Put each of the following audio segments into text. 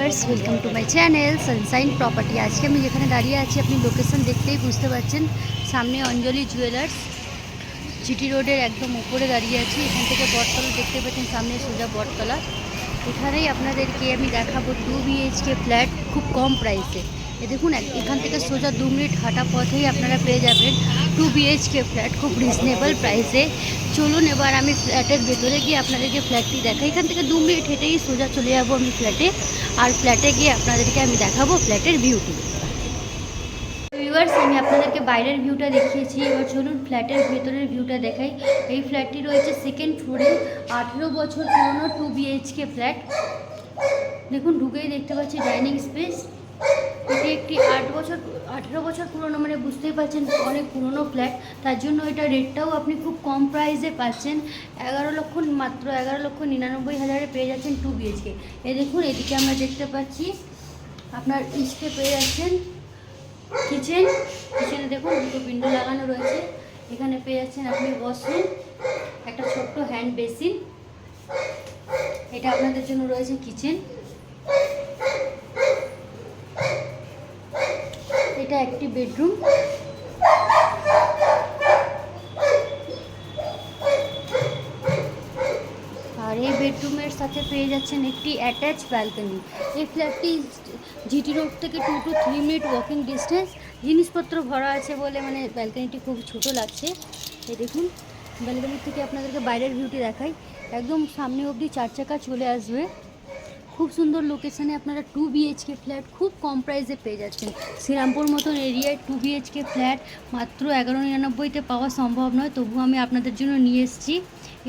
Viewers, welcome to my channel Sunshine property. আজকে আমি যেখানে দাঁড়িয়ে আছি আপনি লোকেশন দেখতেই বুঝতে পারছেন। সামনে অঞ্জলি জুয়েলার্স, জিটি রোডের একদম উপরে দাঁড়িয়ে আছি। এখান থেকে বটতলা দেখতে পাচ্ছেন, সামনে সোজা বটতলা। এখানেই আপনাদেরকে আমি দেখাবো 2 BHK ফ্ল্যাট খুব কম প্রাইসে। দেখুন এখান থেকে সোজা 2 মিনিট হাঁটা পথেই আপনারা পেয়ে যাবেন 2 BHK ফ্ল্যাট খুব রিজনেবল প্রাইসে। চলুন এবার আমি ফ্ল্যাটের ভেতরে গিয়ে আপনাদেরকে ফ্ল্যাটটি দেখাই। এখান থেকে 2 মিনিট হেঁটেই সোজা চলে যাবো আমি ফ্ল্যাটে, আর ফ্ল্যাটে গিয়ে আপনাদেরকে আমি দেখাবো ফ্ল্যাটের ভিউটি। ভিউয়ার্স, আমি আপনাদেরকে বাইরের ভিউটা দেখিয়েছি, এবার চলুন ফ্ল্যাটের ভেতরের ভিউটা দেখাই। এই ফ্ল্যাটটি রয়েছে সেকেন্ড ফ্লোরে, 18 বছর পুরনো 2 BHK ফ্ল্যাট। দেখুন ঢুকেই দেখতে পাচ্ছি ডাইনিং স্পেস। এটি একটি 18 বছর পুরনো, মানে বুঝতেই পারছেন অনেক পুরনো ফ্ল্যাট। তার জন্য এটা রেটটাও আপনি খুব কম প্রাইসে পাচ্ছেন। মাত্র 11,99,000 পেয়ে যাচ্ছেন 2 BHK। দেখুন এদিকে আমরা দেখতে পাচ্ছি আপনার ইস্টে পেয়ে যাচ্ছেন কিচেনে দেখুন দুটো উইন্ডো লাগানো রয়েছে। এখানে পেয়ে যাচ্ছেন আপনি ওয়াশরুম, একটা ছোট্ট হ্যান্ড বেসিন। এটা আপনাদের জন্য রয়েছে কিচেন। এটা একটি বেডরুম। আর এই বেডরুমের সাথে পেয়ে যাচ্ছেন একটি অ্যাটাচ ব্যালকনি। এই ফ্ল্যাটটি জিটি রোড থেকে 2 to 3 মিনিট ওয়াকিং ডিস্টেন্স। জিনিসপত্র ভরা আছে বলে মানে ব্যালকনিটি খুব ছোট লাগছে। এই দেখুন ব্যালকনির থেকে আপনাদেরকে বাইরের ভিউটি দেখাই। একদম সামনে অবধি 4 চাকা চলে আসবে। খুব সুন্দর লোকেশানে আপনারা 2 BHK ফ্ল্যাট খুব কম প্রাইসে পেয়ে যাচ্ছেন। শ্রীরামপুর মতন এরিয়ায় 2 BHK ফ্ল্যাট মাত্র 11,99,000-তে পাওয়া সম্ভব নয়, তবু আমি আপনাদের জন্য নিয়ে এসেছি।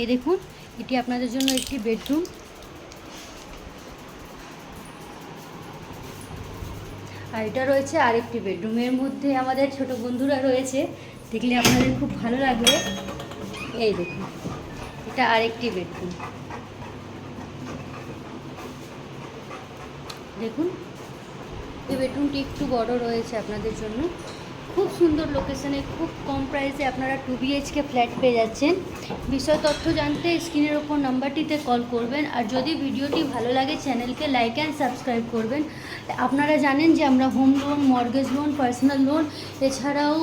এই দেখুন এটি আপনাদের জন্য একটি বেডরুম। আর এটা রয়েছে আরেকটি বেডরুম। এর মধ্যে আমাদের ছোট বন্ধুরা রয়েছে, দেখলে আপনাদের খুব ভালো লাগবে। এই দেখুন এটা আরেকটি বেডরুম। দেখুন এই বেডরুমটি একটু বড় রয়েছে আপনাদের জন্য। খুব সুন্দর লোকেশানে খুব কম প্রাইসে আপনারা 2 BHK ফ্ল্যাট পেয়ে যাচ্ছেন। বিষয় তথ্য জানতে স্ক্রিনের ওপর নাম্বারটিতে কল করবেন। আর যদি ভিডিওটি ভালো লাগে চ্যানেলকে লাইক অ্যান্ড সাবস্ক্রাইব করবেন। আপনারা জানেন যে আমরা home loan, mortgage loan, personal loan, এছাড়াও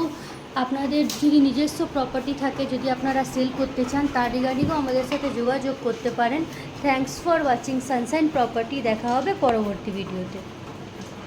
আপনাদের যদি নিজস্ব প্রপার্টি থাকে, যদি আপনারা সেল করতে চান, তার রিগার্ডিংও আমাদের সাথে যোগাযোগ করতে পারেন। Thanks for watching Sunshine property. দেখা হবে পরবর্তী ভিডিওতে।